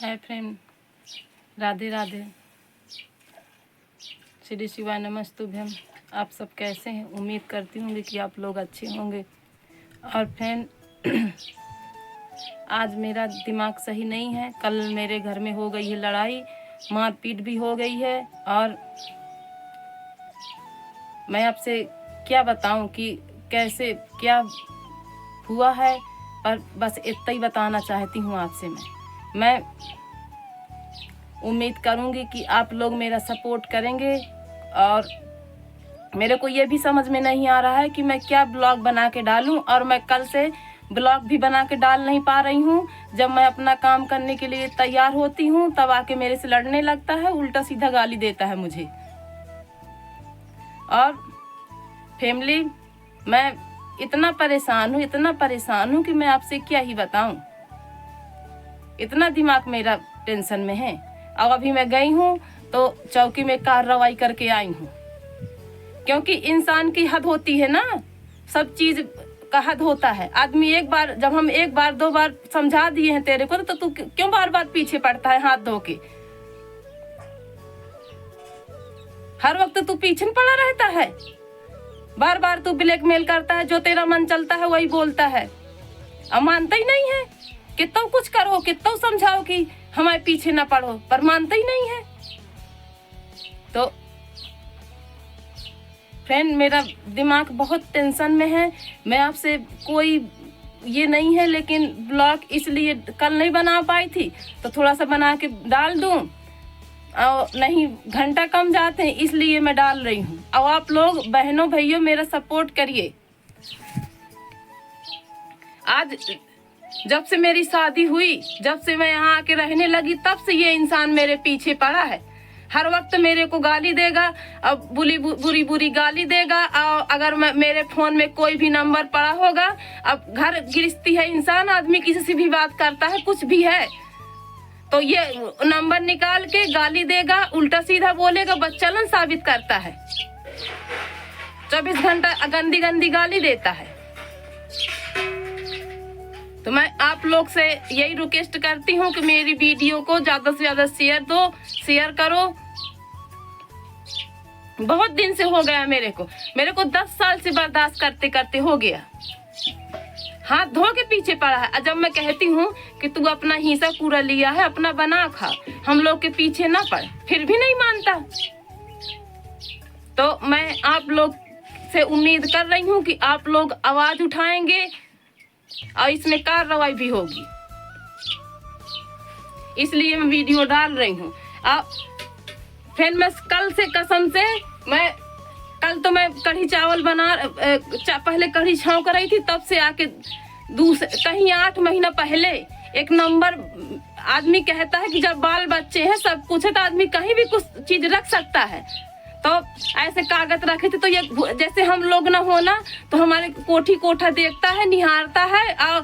Hi friend, Radhe Radhe, Shri शिवाय नमस्तुभ्यम। आप सब कैसे हैं? उम्मीद करती हूँ कि आप लोग अच्छे होंगे। और फ्रेंड, आज मेरा दिमाग सही नहीं है। कल मेरे घर में हो गई है लड़ाई, मारपीट भी हो गई है। और मैं आपसे क्या बताऊं कि कैसे क्या हुआ है, पर बस इतना ही बताना चाहती हूँ आपसे। मैं उम्मीद करूँगी कि आप लोग मेरा सपोर्ट करेंगे। और मेरे को ये भी समझ में नहीं आ रहा है कि मैं क्या ब्लॉग बना के डालूं। और मैं कल से ब्लॉग भी बना के डाल नहीं पा रही हूँ। जब मैं अपना काम करने के लिए तैयार होती हूँ तब आके मेरे से लड़ने लगता है, उल्टा सीधा गाली देता है मुझे। और फैमिली, मैं इतना परेशान हूँ कि मैं आपसे क्या ही बताऊं। इतना दिमाग मेरा टेंशन में है। अब अभी मैं गई हूँ तो चौकी में कार्रवाई करके आई हूँ, क्योंकि इंसान की हद होती है ना, सब चीज का हद होता है। आदमी एक बार, जब हम एक बार दो बार समझा दिए हैं तेरे को, तो तू क्यों बार बार पीछे पड़ता है हाथ धो के? हर वक्त तू पीछे पड़ा रहता है, बार बार तू ब्लैकमेल करता है, जो तेरा मन चलता है वही बोलता है। अब मानता ही नहीं है। कितना कुछ करो, कितना समझाओ कि हमारे पीछे ना पड़ो, पर मानता ही नहीं है। तो फ्रेंड, मेरा दिमाग बहुत टेंशन में है। मैं आपसे कोई ये नहीं है, लेकिन ब्लॉग इसलिए कल नहीं बना पाई थी तो थोड़ा सा बना के डाल दूं। और नहीं, घंटा कम जाते हैं इसलिए मैं डाल रही हूँ। अब आप लोग बहनों भाइयों मेरा सपोर्ट करिए। आज जब से मेरी शादी हुई, जब से मैं यहाँ आके रहने लगी, तब से ये इंसान मेरे पीछे पड़ा है। हर वक्त मेरे को गाली देगा, अब बुरी गाली देगा। और अगर मेरे फोन में कोई भी नंबर पड़ा होगा, अब घर गृहस्थी है इंसान, आदमी किसी से भी बात करता है, कुछ भी है तो ये नंबर निकाल के गाली देगा, उल्टा सीधा बोलेगा, बच्चलन साबित करता है। 24 घंटा गंदी गंदी गाली देता है। तो मैं आप लोग से यही रिक्वेस्ट करती हूँ कि मेरी वीडियो को ज्यादा से ज्यादा शेयर करो। बहुत दिन से हो गया मेरे को 10 साल से बर्दाश्त करते करते हो गया। हाथ धो के पीछे पड़ा है। जब मैं कहती हूँ कि तू अपना हिस्सा पूरा लिया है, अपना बना खा, हम लोग के पीछे ना पड़, फिर भी नहीं मानता। तो मैं आप लोग से उम्मीद कर रही हूँ कि आप लोग आवाज उठाएंगे और इसमें कार्रवाई भी होगी, इसलिए मैं वीडियो डाल रही हूँ। फिर मैं कल से कसम से, मैं कल तो मैं कढ़ी चावल पहले कढ़ी छौंक रही थी, तब से आके कहीं 8 महीना पहले एक नंबर, आदमी कहता है कि जब बाल बच्चे हैं सब कुछ है तो आदमी कहीं भी कुछ चीज रख सकता है। तो ऐसे कागज रखे थे, तो ये जैसे हम लोग ना होना तो हमारे कोठी कोठा देखता है, निहारता है, और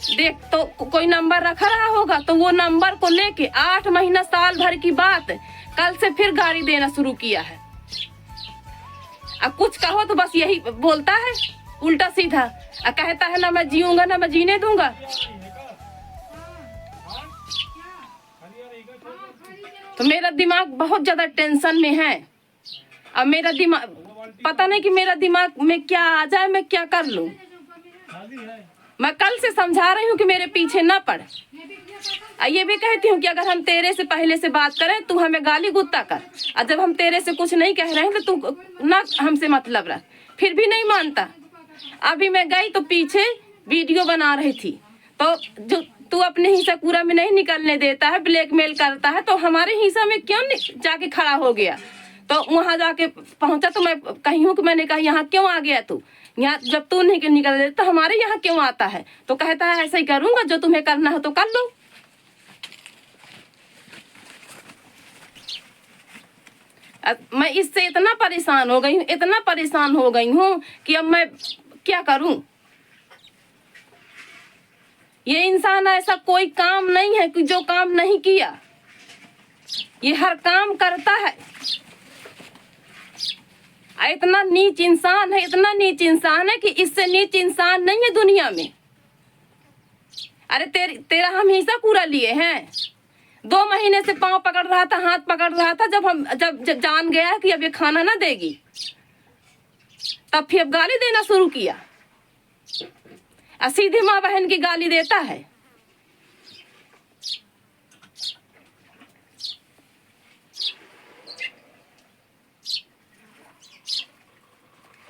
देख तो कोई नंबर रखा रहा होगा, तो वो नंबर को लेके 8 महीना साल भर की बात, कल से फिर गाड़ी देना शुरू किया है। अब कुछ कहो तो बस यही बोलता है उल्टा सीधा, कहता है ना मैं जीऊंगा ना मैं जीने दूंगा। तो मेरा दिमाग बहुत ज्यादा टेंशन में है। अब मेरा दिमाग, पता नहीं कि मेरा दिमाग में क्या आ जाए, मैं क्या कर लूं। मैं कल से समझा रही हूँ कि मेरे पीछे ना पड़। ये भी कहती हूँ कि अगर हम तेरे से पहले से बात करें तू हमें गाली गुत्ता कर, और जब हम तेरे से कुछ नहीं कह रहे हैं तो तू ना हमसे मतलब रख, फिर भी नहीं मानता। अभी मैं गई तो पीछे वीडियो बना रही थी, तो जो तू अपने हिस्सा पूरा में नहीं निकलने देता है, ब्लैकमेल करता है, तो हमारे हिस्सा में क्यों जाके खड़ा हो गया? तो वहां जाके पहुंचा तो मैं कही हूँ कि मैंने कहा यहाँ क्यों आ गया तू, यहाँ जब तू नहीं निकल देता हमारे यहाँ क्यों आता है? तो कहता है ऐसा ही करूंगा, जो तुम्हें करना हो तो कर लो। मैं इससे इतना परेशान हो गई हूँ कि अब मैं क्या करूं। ये इंसान ऐसा कोई काम नहीं है कि जो काम नहीं किया, ये हर काम करता है। इतना नीच इंसान है कि इससे नीच इंसान नहीं है दुनिया में। अरे तेरा हम हिस्सा पूरा लिए हैं, 2 महीने से पाँव पकड़ रहा था, हाथ पकड़ रहा था। जब जान गया कि अब ये खाना ना देगी, तब फिर गाली देना शुरू किया। सीधे माँ बहन की गाली देता है।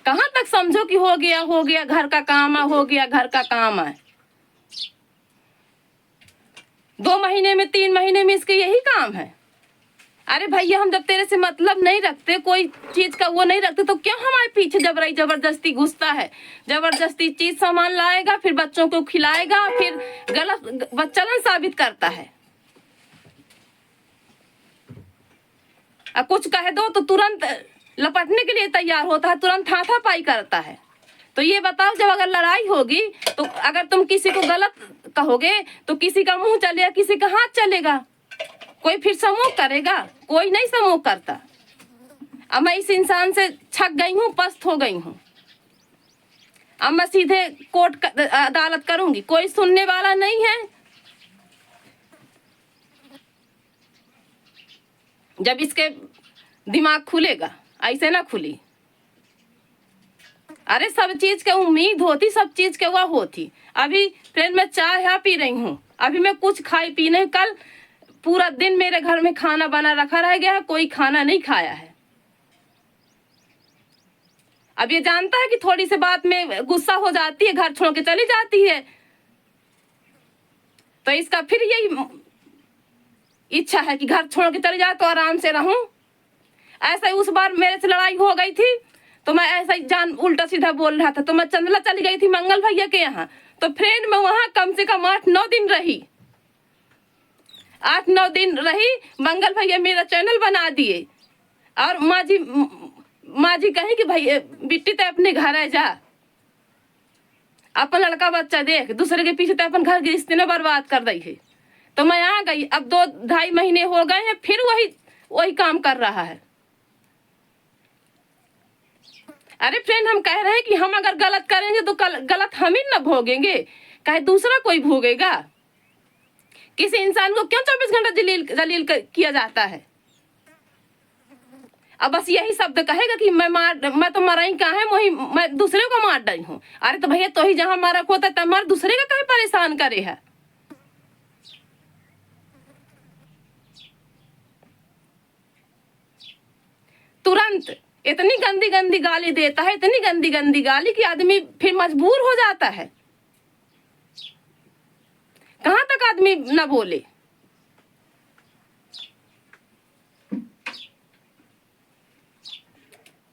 कहाँ तक समझो कि हो गया घर का काम है, हो गया घर का काम है। 2 महीने में 3 महीने में इसके यही काम है। अरे भैया, हम जब तेरे से मतलब नहीं रखते, कोई चीज का वो नहीं रखते, तो क्यों हमारे पीछे जबरदस्ती घुसता है? जबरदस्ती चीज सामान लाएगा, फिर बच्चों को खिलाएगा, फिर गलत बच्चलन साबित करता है। कुछ कह दो तो तुरंत लपटने के लिए तैयार होता है, तुरंत हाथापाई करता है। तो ये बताओ, जब अगर लड़ाई होगी तो अगर तुम किसी को गलत कहोगे तो किसी का मुंह चलेगा, किसी का हाथ चलेगा, कोई फिर समूह करेगा? कोई नहीं समूह करता। अब मैं इस इंसान से छक गई हूँ, पस्त हो गई हूँ। अब मैं सीधे कोर्ट अदालत करूंगी, कोई सुनने वाला नहीं है। जब इसके दिमाग खुलेगा, ऐसे ना खुली। अरे सब चीज के उम्मीद होती, सब चीज के वह होती। अभी फ्रेंड मैं चाय यहाँ पी रही हूँ, अभी मैं कुछ खाई पी नहीं। कल पूरा दिन मेरे घर में खाना बना रखा रह गया है, कोई खाना नहीं खाया है। अब ये जानता है कि थोड़ी सी बात में गुस्सा हो जाती है, घर छोड़ के चली जाती है। तो इसका फिर यही इच्छा है कि घर छोड़ के चली जाए तो आराम से रहूं। ऐसा ही उस बार मेरे से लड़ाई हो गई थी, तो मैं ऐसा ही जान उल्टा सीधा बोल रहा था। तो मैं चंदला चली गई थी मंगल भैया के यहाँ। तो फ्रेंड मैं वहां कम से कम 8-9 दिन रही। 8-9 दिन रही। मंगल भैया मेरा चैनल बना दिए, और माँ जी कहीं कि भाई बिट्टी तो अपने घर है जा, अपन लड़का बच्चा देख, दूसरे के पीछे तो अपन घर के रिश्ते में बर्बाद कर दी है। तो मैं आ गई। अब 2-2.5 महीने हो गए हैं, फिर वही काम कर रहा है। अरे फ्रेंड, हम कह रहे हैं कि हम अगर गलत करेंगे तो गलत हम ही न भोगेंगे, कहे दूसरा कोई भोगेगा? किसी इंसान को क्यों 24 घंटा जलील किया जाता है? अब बस यही शब्द कहेगा कि मैं तो मराई कहाँ है, वही मैं दूसरे को मार रही हूँ। अरे तो भैया, तो ही जहां मारा होता है तब मार, दूसरे का कहे परेशान करे है? तुरंत इतनी गंदी गंदी गाली देता है, इतनी गंदी गंदी गाली कि आदमी फिर मजबूर हो जाता है। कहां तक आदमी न बोले?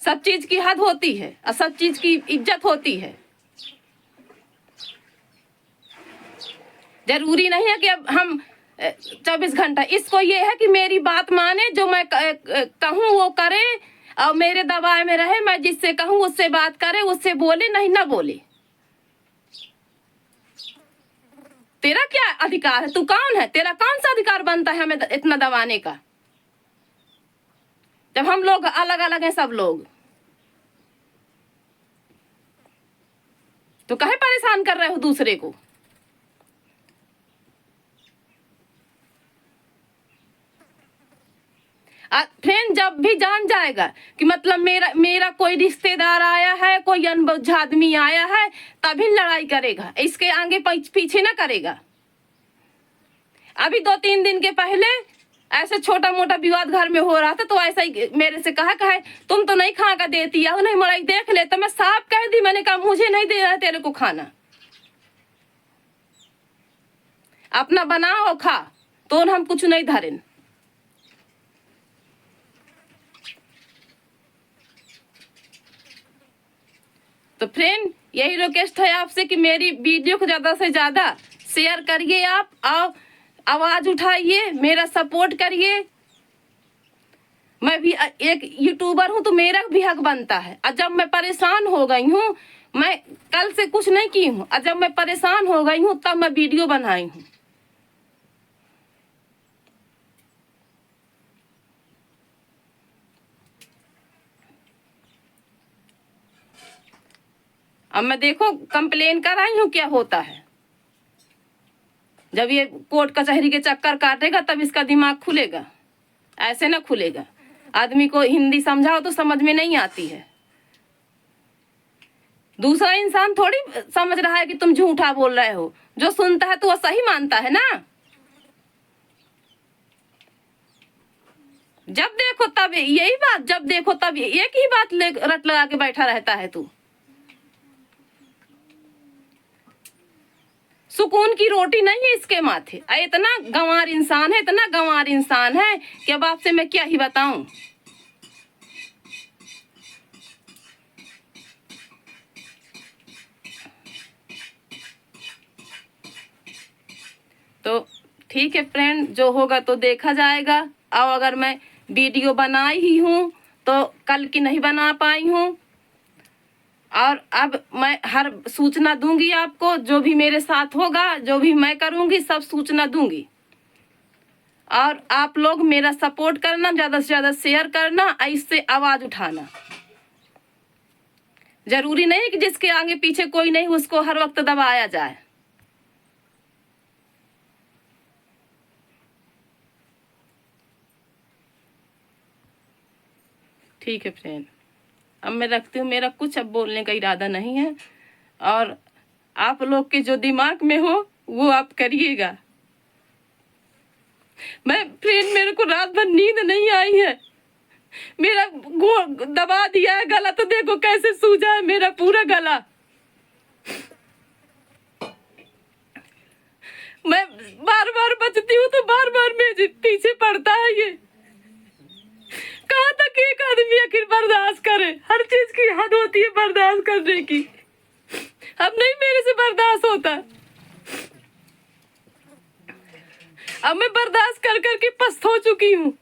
सब चीज की हद होती है और सब चीज की इज्जत होती है। जरूरी नहीं है कि अब हम 24 घंटा, इसको ये है कि मेरी बात माने, जो मैं कहूँ वो करे, और मेरे दबाव में रहे। मैं जिससे कहूँ उससे बात करे, उससे बोले, नहीं ना बोले। तेरा क्या अधिकार है? तू कौन है? तेरा कौन सा अधिकार बनता है हमें इतना दबाने का, जब हम लोग अलग अलग हैं सब लोग? तो काहे परेशान कर रहे हो दूसरे को? फ्रेंड, जब भी जान जाएगा कि मतलब मेरा कोई रिश्तेदार आया है, कोई अनबुझ आदमी आया है, तभी लड़ाई करेगा, इसके आगे पीछे ना करेगा। अभी 2-3 दिन के पहले ऐसे छोटा मोटा विवाद घर में हो रहा था, तो ऐसा ही मेरे से कहा तुम तो नहीं खा कर देती है, नहीं मड़ाई देख ले। तो मैं साफ कह दी, मैंने कहा मुझे नहीं दे रहा है तेरे को खाना, अपना बनाओ खा, तो हम कुछ नहीं धरें। तो फ्रेंड, यही रिक्वेस्ट है आपसे कि मेरी वीडियो को ज्यादा से ज्यादा शेयर करिए आप, और आवाज उठाइए, मेरा सपोर्ट करिए। मैं भी एक यूट्यूबर हूं, तो मेरा भी हक बनता है। और जब मैं परेशान हो गई हूं, मैं कल से कुछ नहीं की हूं, और जब मैं परेशान हो गई हूं तब मैं वीडियो बनाई हूं। अब मैं देखो कंप्लेन कर आई हूं, क्या होता है। जब ये कोर्ट कचहरी के चक्कर काटेगा तब इसका दिमाग खुलेगा, ऐसे ना खुलेगा। आदमी को हिंदी समझाओ तो समझ में नहीं आती है। दूसरा इंसान थोड़ी समझ रहा है कि तुम झूठा बोल रहे हो, जो सुनता है तो वो सही मानता है ना। जब देखो तब यही बात, जब देखो तब एक ही बात रट लगा के बैठा रहता है तू। सुकून की रोटी नहीं है इसके माथे। इतना गंवार इंसान है, इतना गंवार इंसान है कि अब आपसे मैं क्या ही बताऊं। तो ठीक है फ्रेंड, जो होगा तो देखा जाएगा। और अगर मैं वीडियो बनाई ही हूँ तो कल की नहीं बना पाई हूँ, और अब मैं हर सूचना दूंगी आपको। जो भी मेरे साथ होगा, जो भी मैं करूंगी, सब सूचना दूंगी। और आप लोग मेरा सपोर्ट करना, ज़्यादा से ज़्यादा शेयर करना, इससे आवाज़ उठाना। जरूरी नहीं कि जिसके आगे पीछे कोई नहीं उसको हर वक्त दबाया जाए। ठीक है फ्रेंड, अब मैं रखती हूँ। मेरा कुछ अब बोलने का इरादा नहीं है, और आप लोग के जो दिमाग में हो वो आप करिएगा। मैं फ्रेंड, मेरे को रात भर नींद नहीं आई है। मेरा दबा दिया है गला, तो देखो कैसे सूजा है मेरा पूरा गला। मैं बार बार बचती हूँ तो बार बार मेरे पीछे पड़ता है ये। कहाँ तक एक आदमी आखिर बर्दाश्त करे? हर चीज की हद होती है बर्दाश्त करने की। अब नहीं मेरे से बर्दाश्त होता। अब मैं बर्दाश्त कर करके पस्त हो चुकी हूँ।